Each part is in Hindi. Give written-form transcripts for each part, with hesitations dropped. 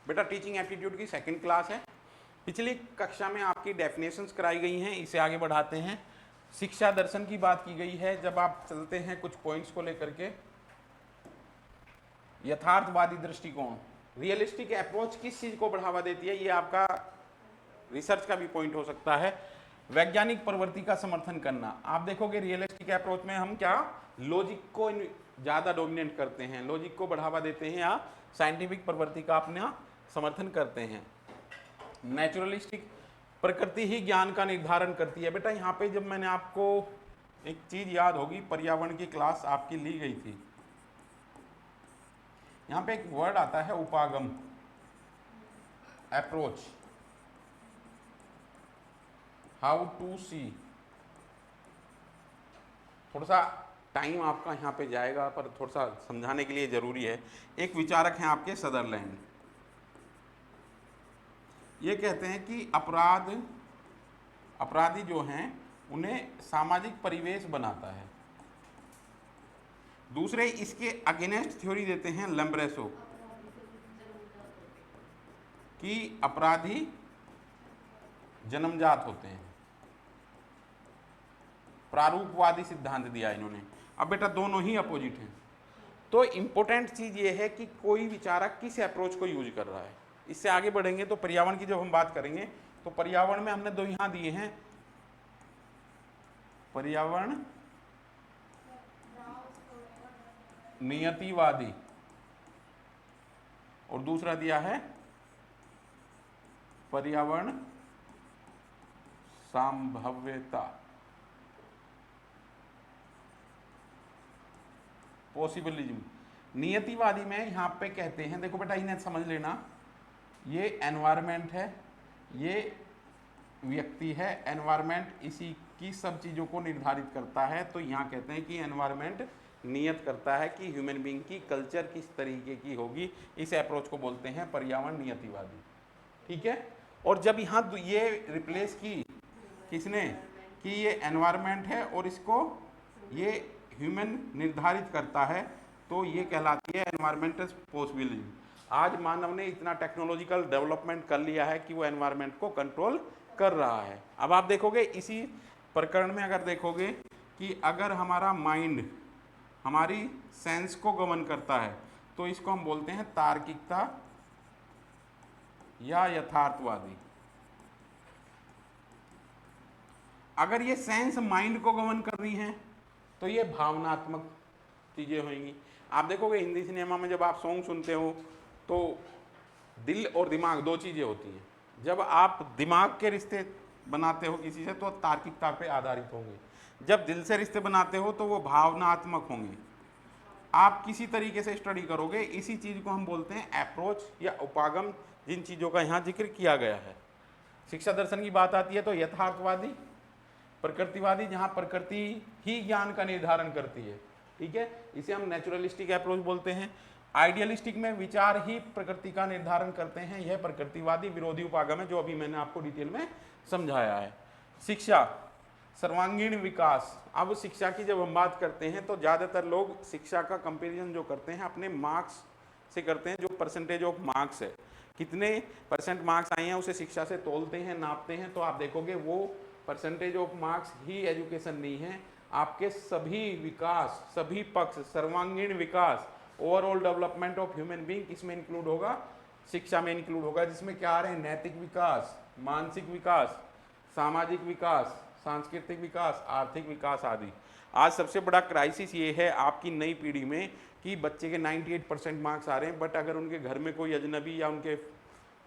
बेटा टीचिंग एप्टीट्यूड की सेकंड क्लास है। पिछली कक्षा में आपकी डेफिनेशंस कराई गई हैं, इसे आगे बढ़ाते हैं। शिक्षा दर्शन की बात की गई है। जब आप चलते हैं कुछ पॉइंट्स को लेकर के, यथार्थवादी दृष्टिकोण, रियलिस्टिक अप्रोच किस चीज को बढ़ावा देती है, ये आपका रिसर्च का भी पॉइंट हो सकता है। वैज्ञानिक प्रवृत्ति का समर्थन करना, आप देखोगे रियलिस्टिक अप्रोच में हम क्या लॉजिक को ज्यादा डोमिनेट करते हैं, लॉजिक को बढ़ावा देते हैं, या साइंटिफिक प्रवृत्ति का अपना समर्थन करते हैं। नेचुरलिस्टिक, प्रकृति ही ज्ञान का निर्धारण करती है। बेटा यहाँ पे जब मैंने आपको एक चीज याद होगी, पर्यावरण की क्लास आपकी ली गई थी, यहाँ पे एक वर्ड आता है उपागम, अप्रोच, हाउ टू सी। थोड़ा सा टाइम आपका यहाँ पे जाएगा, पर थोड़ा सा समझाने के लिए जरूरी है। एक विचारक हैं आपके सदरलैंड, ये कहते हैं कि अपराधी जो हैं उन्हें सामाजिक परिवेश बनाता है। दूसरे इसके अगेंस्ट थ्योरी देते हैं लैम्ब्रेसो कि अपराधी जन्मजात होते हैं। प्रारूपवादी सिद्धांत दिया इन्होंने। अब बेटा दोनों ही अपोजिट हैं, तो इंपॉर्टेंट चीज ये है कि कोई विचारक किस अप्रोच को यूज कर रहा है। इससे आगे बढ़ेंगे तो पर्यावरण की जब हम बात करेंगे तो पर्यावरण में हमने दो यहां दिए हैं, पर्यावरण नियतिवादी और दूसरा दिया है पर्यावरण संभाव्यता, पॉसिबिलिज्म। नियतिवादी में यहां पे कहते हैं, देखो बेटा इन्हें समझ लेना, ये एनवायरमेंट है, ये व्यक्ति है, एनवायरमेंट इसी की सब चीज़ों को निर्धारित करता है। तो यहाँ कहते हैं कि एनवायरमेंट नियत करता है कि ह्यूमन बीइंग की कल्चर किस तरीके की होगी। इस अप्रोच को बोलते हैं पर्यावरण नियतिवादी, ठीक है। और जब यहाँ ये रिप्लेस की किसने कि ये एनवायरमेंट है और इसको ये ह्यूमन निर्धारित करता है, तो ये कहलाती है एनवायरमेंटल पॉसिबिलिटी। आज मानव ने इतना टेक्नोलॉजिकल डेवलपमेंट कर लिया है कि वो एनवायरमेंट को कंट्रोल कर रहा है। अब आप देखोगे इसी प्रकरण में अगर देखोगे कि अगर हमारा माइंड हमारी सेंस को गवर्न करता है तो इसको हम बोलते हैं तार्किकता या यथार्थवादी। अगर ये सेंस माइंड को गवर्न कर रही हैं तो ये भावनात्मक चीजें होंगी। आप देखोगे हिंदी सिनेमा में जब आप सॉन्ग सुनते हो तो दिल और दिमाग दो चीजें होती हैं। जब आप दिमाग के रिश्ते बनाते हो किसी से तो तार्किकता पे आधारित होंगे, जब दिल से रिश्ते बनाते हो तो वो भावनात्मक होंगे। आप किसी तरीके से स्टडी करोगे, इसी चीज को हम बोलते हैं अप्रोच या उपागम, जिन चीजों का यहाँ जिक्र किया गया है। शिक्षा दर्शन की बात आती है तो यथार्थवादी, प्रकृतिवादी, जहाँ प्रकृति ही ज्ञान का निर्धारण करती है, ठीक है, इसे हम नेचुरलिस्टिक अप्रोच बोलते हैं। आइडियलिस्टिक में विचार ही प्रकृति का निर्धारण करते हैं, यह प्रकृतिवादी विरोधी उपागम है, जो अभी मैंने आपको डिटेल में समझाया है। शिक्षा सर्वांगीण विकास। अब शिक्षा की जब हम बात करते हैं तो ज़्यादातर लोग शिक्षा का कंपैरिजन जो करते हैं अपने मार्क्स से करते हैं, जो परसेंटेज ऑफ मार्क्स है, कितने परसेंट मार्क्स आए हैं उसे शिक्षा से तोलते हैं, नापते हैं। तो आप देखोगे वो परसेंटेज ऑफ मार्क्स ही एजुकेशन नहीं है। आपके सभी विकास, सभी पक्ष, सर्वांगीण विकास, overall development of human being इसमें इंक्लूड होगा, शिक्षा में इंक्लूड होगा, जिसमें क्या आ रहे हैं, नैतिक विकास, मानसिक विकास, सामाजिक विकास, सांस्कृतिक विकास, आर्थिक विकास आदि। आज सबसे बड़ा क्राइसिस ये है आपकी नई पीढ़ी में कि बच्चे के 98% मार्क्स आ रहे हैं, बट अगर उनके घर में कोई अजनबी या उनके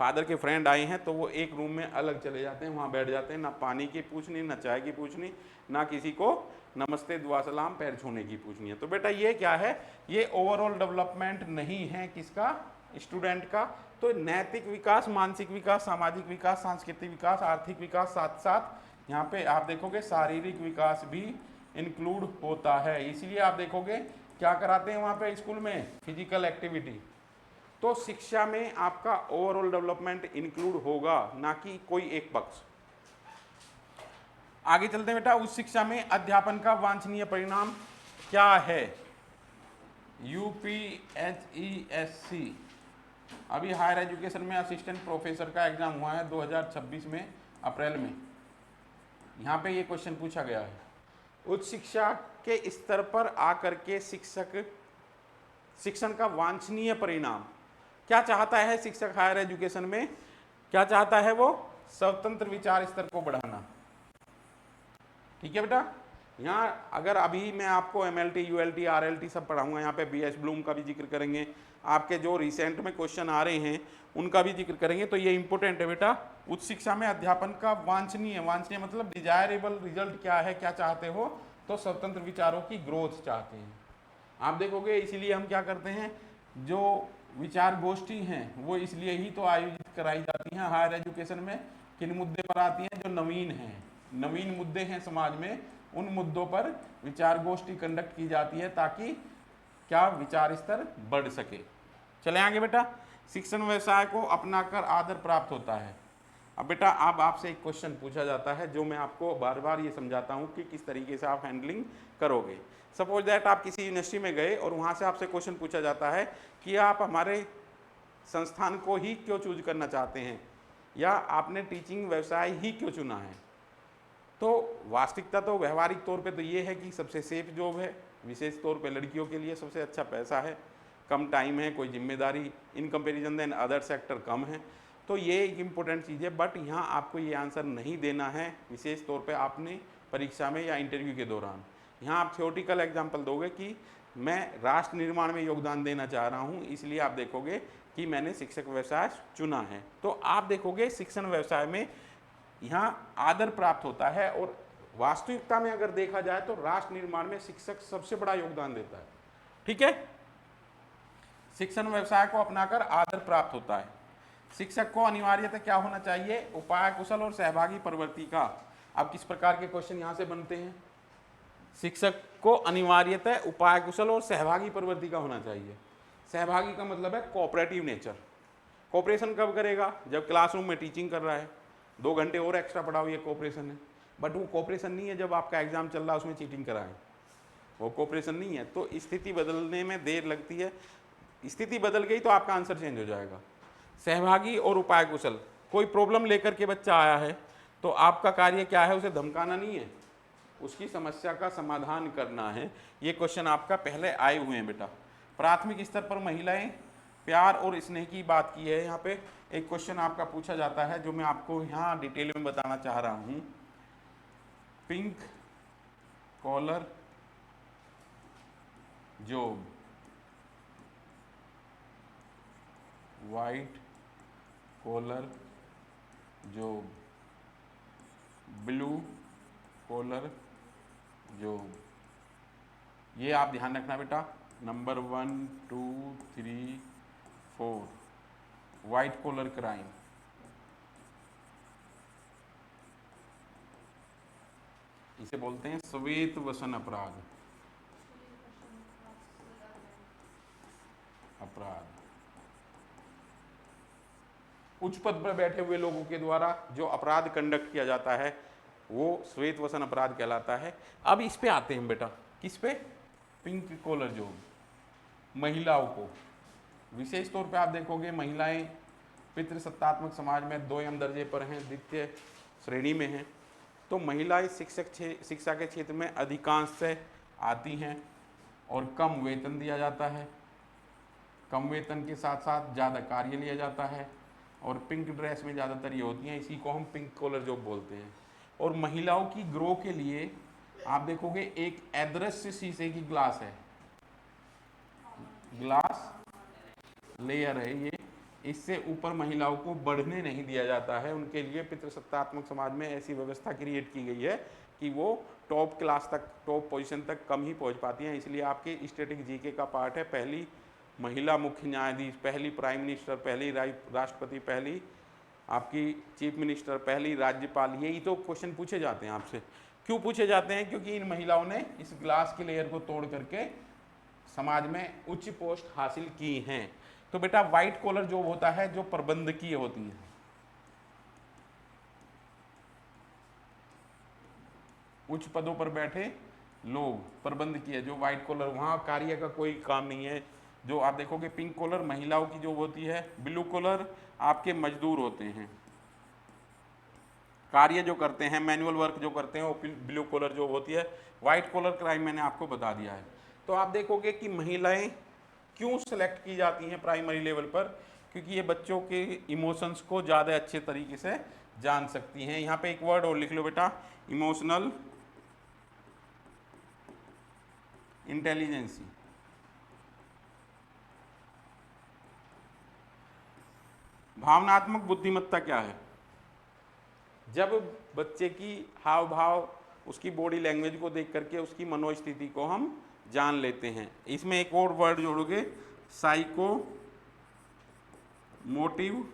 फादर के फ्रेंड आए हैं तो वो एक रूम में अलग चले जाते हैं, वहाँ बैठ जाते हैं, ना पानी की पूछनी, ना चाय की पूछनी, ना किसी को नमस्ते दुआ सलाम पैर छूने की पूछनी है। तो बेटा ये क्या है, ये ओवरऑल डेवलपमेंट नहीं है किसका, स्टूडेंट का। तो नैतिक विकास, मानसिक विकास, सामाजिक विकास, सांस्कृतिक विकास, आर्थिक विकास, साथ साथ यहाँ पे आप देखोगे शारीरिक विकास भी इंक्लूड होता है। इसलिए आप देखोगे क्या कराते हैं वहाँ पे स्कूल में, फिजिकल एक्टिविटी। तो शिक्षा में आपका ओवरऑल डेवलपमेंट इंक्लूड होगा, ना कि कोई एक पक्ष। आगे चलते हैं बेटा, उस शिक्षा में अध्यापन का वांछनीय परिणाम क्या है। यूपीएचईएससी अभी हायर एजुकेशन में असिस्टेंट प्रोफेसर का एग्जाम हुआ है 2026 में अप्रैल में। यहाँ पे ये क्वेश्चन पूछा गया है, उच्च शिक्षा के स्तर पर आकर के शिक्षण का वांछनीय परिणाम क्या चाहता है शिक्षक हायर एजुकेशन में? क्या चाहता है वो? स्वतंत्र विचार स्तर को बढ़ाना। ठीक है बेटा, यहाँ अगर अभी मैं आपको MLT, ULT, RLT सब पढ़ाऊंगा, यहाँ पे BS ब्लूम का भी जिक्र करेंगे, आपके जो रिसेंट में क्वेश्चन आ रहे हैं उनका भी जिक्र करेंगे। तो ये इंपॉर्टेंट है बेटा, उच्च शिक्षा में अध्यापन का वांछनीय मतलब डिजायरेबल रिजल्ट क्या है, क्या चाहते हो? तो स्वतंत्र विचारों की ग्रोथ चाहते हैं। आप देखोगे इसीलिए हम क्या करते हैं, जो विचार गोष्ठी हैं वो इसलिए ही तो आयोजित कराई जाती हैं हायर एजुकेशन में। किन मुद्दे पर आती हैं? जो नवीन हैं, नवीन मुद्दे हैं समाज में, उन मुद्दों पर विचार गोष्ठी कंडक्ट की जाती है ताकि क्या विचार स्तर बढ़ सके। चले आगे बेटा, शिक्षण व्यवसाय को अपनाकर आदर प्राप्त होता है। अब बेटा अब आपसे एक क्वेश्चन पूछा जाता है जो मैं आपको बार बार ये समझाता हूँ कि किस तरीके से आप हैंडलिंग करोगे। सपोज दैट आप किसी यूनिवर्सिटी में गए और वहाँ से आपसे क्वेश्चन पूछा जाता है कि आप हमारे संस्थान को ही क्यों चूज करना चाहते हैं, या आपने टीचिंग व्यवसाय ही क्यों चुना है। तो वास्तविकता तो व्यवहारिक तौर पे तो ये है कि सबसे सेफ जॉब है, विशेष तौर पे लड़कियों के लिए सबसे अच्छा पैसा है, कम टाइम है, कोई जिम्मेदारी in comparison than other sector कम है। तो ये एक इम्पोर्टेंट चीज़ है, बट यहाँ आपको ये आंसर नहीं देना है विशेष तौर पे आपने परीक्षा में या इंटरव्यू के दौरान। यहाँ आप थियोटिकल एग्जाम्पल दोगे कि मैं राष्ट्र निर्माण में योगदान देना चाह रहा हूँ, इसलिए आप देखोगे कि मैंने शिक्षक व्यवसाय चुना है। तो आप देखोगे शिक्षण व्यवसाय में यहाँ आदर प्राप्त होता है, और वास्तविकता में अगर देखा जाए तो राष्ट्र निर्माण में शिक्षक सबसे बड़ा योगदान देता है। ठीक है, शिक्षण व्यवसाय को अपनाकर आदर प्राप्त होता है। शिक्षक को अनिवार्यतः क्या होना चाहिए? उपाय कुशल और सहभागी प्रवृत्ति का। अब किस प्रकार के क्वेश्चन यहाँ से बनते हैं? शिक्षक को अनिवार्यतः उपाय कुशल और सहभागी प्रवृत्ति का होना चाहिए। सहभागी का मतलब है कोऑपरेटिव नेचर। कोऑपरेशन कब करेगा? जब क्लासरूम में टीचिंग कर रहा है, 2 घंटे और एक्स्ट्रा पढ़ाओ, ये कोऑपरेशन है। बट वो कोऑपरेशन नहीं है जब आपका एग्जाम चल रहा है उसमें चीटिंग कराएं, वो कोऑपरेशन नहीं है। तो स्थिति बदलने में देर लगती है, स्थिति बदल गई तो आपका आंसर चेंज हो जाएगा। सहभागी और उपाय कुशल, कोई प्रॉब्लम लेकर के बच्चा आया है तो आपका कार्य क्या है? उसे धमकाना नहीं है, उसकी समस्या का समाधान करना है। ये क्वेश्चन आपका पहले आए हुए हैं बेटा। प्राथमिक स्तर पर महिलाएं प्यार और स्नेह की बात की है। यहाँ पे एक क्वेश्चन आपका पूछा जाता है जो मैं आपको यहाँ डिटेल में बताना चाह रहा हूँ। Pink collar job, white collar job, blue collar job. ये आप ध्यान रखना बेटा, नंबर 1 2 3 4 वाइट कॉलर क्राइम। इसे बोलते हैं श्वेत वसन अपराध। उच्च पद पर बैठे हुए लोगों के द्वारा जो अपराध कंडक्ट किया जाता है वो श्वेत वसन अपराध कहलाता है। अब इस पे आते हैं बेटा, किस पे? पिंक कॉलर जॉब, महिलाओं को विशेष तौर पे आप देखोगे महिलाएं पितृसत्तात्मक समाज में 2 दर्जे पर हैं, द्वितीय श्रेणी में हैं। तो महिलाएं शिक्षा के क्षेत्र में अधिकांश से आती हैं और कम वेतन दिया जाता है, कम वेतन के साथ साथ ज़्यादा कार्य लिया जाता है, और पिंक ड्रेस में ज़्यादातर ये होती हैं, इसी को हम पिंक कॉलर जॉब बोलते हैं। और महिलाओं की ग्रो के लिए आप देखोगे एक अदृश्य शीशे की ग्लास है, ग्लास लेयर है ये, इससे ऊपर महिलाओं को बढ़ने नहीं दिया जाता है। उनके लिए पितृसत्तात्मक समाज में ऐसी व्यवस्था क्रिएट की गई है कि वो टॉप क्लास तक, टॉप पोजीशन तक कम ही पहुंच पाती हैं। इसलिए आपके स्टैटिक जीके का पार्ट है, पहली महिला मुख्य न्यायाधीश, पहली प्राइम मिनिस्टर, पहली राष्ट्रपति, पहली आपकी चीफ मिनिस्टर, पहली राज्यपाल, यही तो क्वेश्चन पूछे जाते हैं आपसे। क्यों पूछे जाते हैं? क्योंकि इन महिलाओं ने इस ग्लास की लेयर को तोड़ करके समाज में उच्च पोस्ट हासिल की हैं। तो बेटा व्हाइट कॉलर जॉब होता है जो प्रबंधकीय होती है, उच्च पदों पर बैठे लोग प्रबंधकीय, जो व्हाइट कॉलर, वहां कार्य का कोई काम नहीं है, जो आप देखोगे पिंक कॉलर महिलाओं की जो होती है, ब्लू कॉलर आपके मजदूर होते हैं, कार्य जो करते हैं, मैनुअल वर्क जो करते हैं, वो ब्लू कॉलर जो होती है। व्हाइट कॉलर क्राइम मैंने आपको बता दिया है। तो आप देखोगे कि महिलाएं क्यों सेलेक्ट की जाती हैं प्राइमरी लेवल पर, क्योंकि ये बच्चों के इमोशंस को ज़्यादा अच्छे तरीके से जान सकती हैं। यहाँ पे एक वर्ड और लिख लो बेटा, इमोशनल इंटेलिजेंसी। भावनात्मक बुद्धिमत्ता क्या है? जब बच्चे की हाव भाव, उसकी बॉडी लैंग्वेज को देख करके उसकी मनोस्थिति को हम जान लेते हैं। इसमें एक और वर्ड जोड़ोगे, साइको मोटिव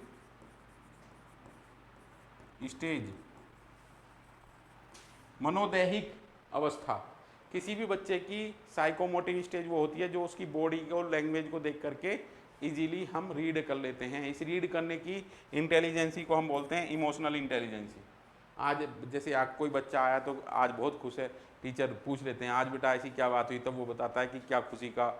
स्टेज, मनोदैहिक अवस्था। किसी भी बच्चे की साइकोमोटिव स्टेज वो होती है जो उसकी बॉडी को लैंग्वेज को देख करके इजीली हम रीड कर लेते हैं। इस रीड करने की इंटेलिजेंसी को हम बोलते हैं इमोशनल इंटेलिजेंसी। आज जैसे आज कोई बच्चा आया तो आज बहुत खुश है, टीचर पूछ लेते हैं आज बेटा ऐसी क्या बात हुई, तब वो बताता है कि क्या खुशी का,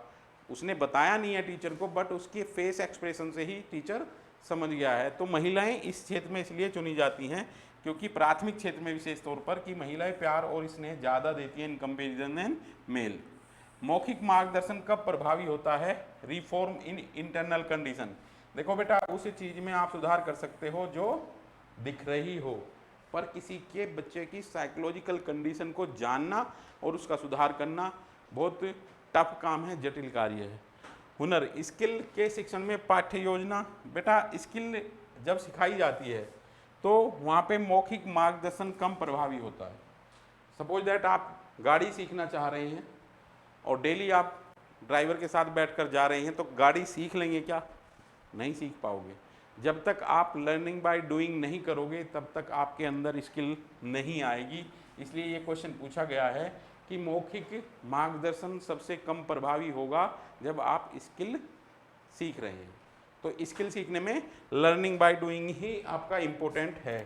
उसने बताया नहीं है टीचर को, बट उसके फेस एक्सप्रेशन से ही टीचर समझ गया है। तो महिलाएं इस क्षेत्र में इसलिए चुनी जाती हैं क्योंकि प्राथमिक क्षेत्र में विशेष तौर पर कि महिलाएं प्यार और स्नेह ज़्यादा देती हैं इन कंपेरिजन एंड मेल। मौखिक मार्गदर्शन कब प्रभावी होता है? Reform in internal condition. देखो बेटा, उस चीज़ में आप सुधार कर सकते हो जो दिख रही हो, पर किसी के बच्चे की साइकोलॉजिकल कंडीशन को जानना और उसका सुधार करना बहुत टफ काम है, जटिल कार्य है। हुनर स्किल के शिक्षण में पाठ्य योजना, बेटा स्किल जब सिखाई जाती है तो वहाँ पे मौखिक मार्गदर्शन कम प्रभावी होता है। सपोज दैट आप गाड़ी सीखना चाह रहे हैं और डेली आप ड्राइवर के साथ बैठकर जा रहे हैं, तो गाड़ी सीख लेंगे क्या? नहीं सीख पाओगे। जब तक आप लर्निंग बाय डूइंग नहीं करोगे तब तक आपके अंदर स्किल नहीं आएगी। इसलिए ये क्वेश्चन पूछा गया है कि मौखिक मार्गदर्शन सबसे कम प्रभावी होगा जब आप स्किल सीख रहे हैं। तो स्किल सीखने में लर्निंग बाय डूइंग ही आपका इम्पोर्टेंट है।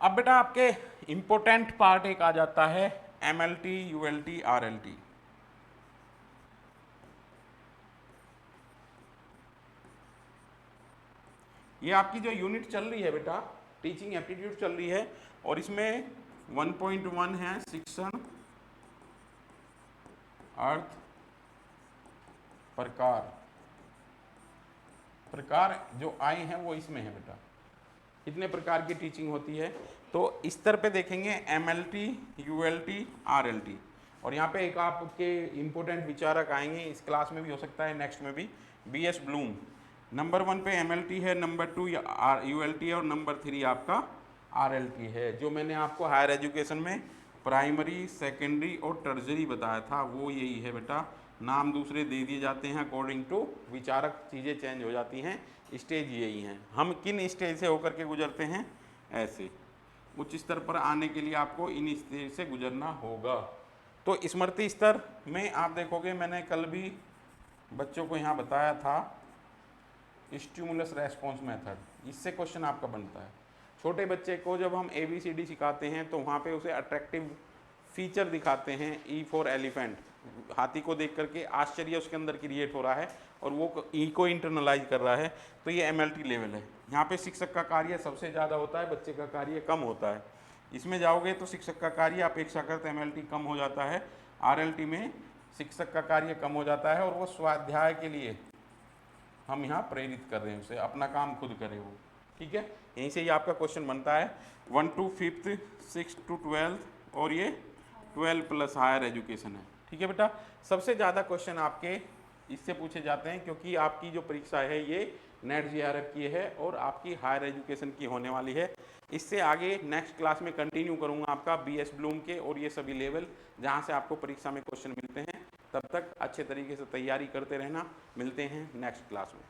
अब बेटा आपके इंपॉर्टेंट पार्ट एक आ जाता है MLT, ULT, RLT। ये आपकी जो यूनिट चल रही है बेटा, टीचिंग एप्टीट्यूड चल रही है, और इसमें 1.1 है शिक्षण अर्थ प्रकार। प्रकार जो आए हैं वो इसमें है बेटा, कितने प्रकार की टीचिंग होती है। तो इस स्तर पे देखेंगे MLT, ULT, RLT। और यहाँ पे एक आपके इम्पोर्टेंट विचारक आएंगे, इस क्लास में भी हो सकता है, नेक्स्ट में भी, BS ब्लूम। नंबर 1 पे MLT है, नंबर 2 ULT है, और नंबर 3 आपका RLT है। जो मैंने आपको हायर एजुकेशन में प्राइमरी, सेकेंडरी और टर्जरी बताया था वो यही है बेटा। नाम दूसरे दे दिए जाते हैं अकॉर्डिंग टू विचारक, चीज़ें चेंज हो जाती हैं, स्टेज यही हैं। हम किन स्टेज से होकर के गुजरते हैं? ऐसे उच्च स्तर पर आने के लिए आपको इन स्टेज से गुजरना होगा। तो स्मृति स्तर में आप देखोगे, मैंने कल भी बच्चों को यहाँ बताया था स्टिमुलस रेस्पॉन्स मेथड, इससे क्वेश्चन आपका बनता है। छोटे बच्चे को जब हम ABCD सिखाते हैं तो वहाँ पे उसे अट्रैक्टिव फीचर दिखाते हैं। E फॉर एलिफेंट, हाथी को देख करके आश्चर्य उसके अंदर क्रिएट हो रहा है और वो ई को इंटरनलाइज कर रहा है, तो ये MLT लेवल है। यहाँ पे शिक्षक का कार्य सबसे ज़्यादा होता है, बच्चे का कार्य कम होता है। इसमें जाओगे तो शिक्षक का कार्य अपेक्षाकृत MLT कम हो जाता है। RLT में शिक्षक का कार्य कम हो जाता है और वो स्वाध्याय के लिए हम यहाँ प्रेरित कर रहे हैं उसे, अपना काम खुद करे वो। ठीक है, यहीं से ही आपका क्वेश्चन बनता है 1 to 5th, 6 to 12th, और ये 12 प्लस हायर एजुकेशन है। ठीक है बेटा, सबसे ज़्यादा क्वेश्चन आपके इससे पूछे जाते हैं क्योंकि आपकी जो परीक्षा है ये नेट JRF की है और आपकी हायर एजुकेशन की होने वाली है। इससे आगे नेक्स्ट क्लास में कंटिन्यू करूँगा आपका BS ब्लूम के और ये सभी लेवल जहाँ से आपको परीक्षा में क्वेश्चन मिलते हैं। तब तक अच्छे तरीके से तैयारी करते रहना। मिलते हैं नेक्स्ट क्लास में।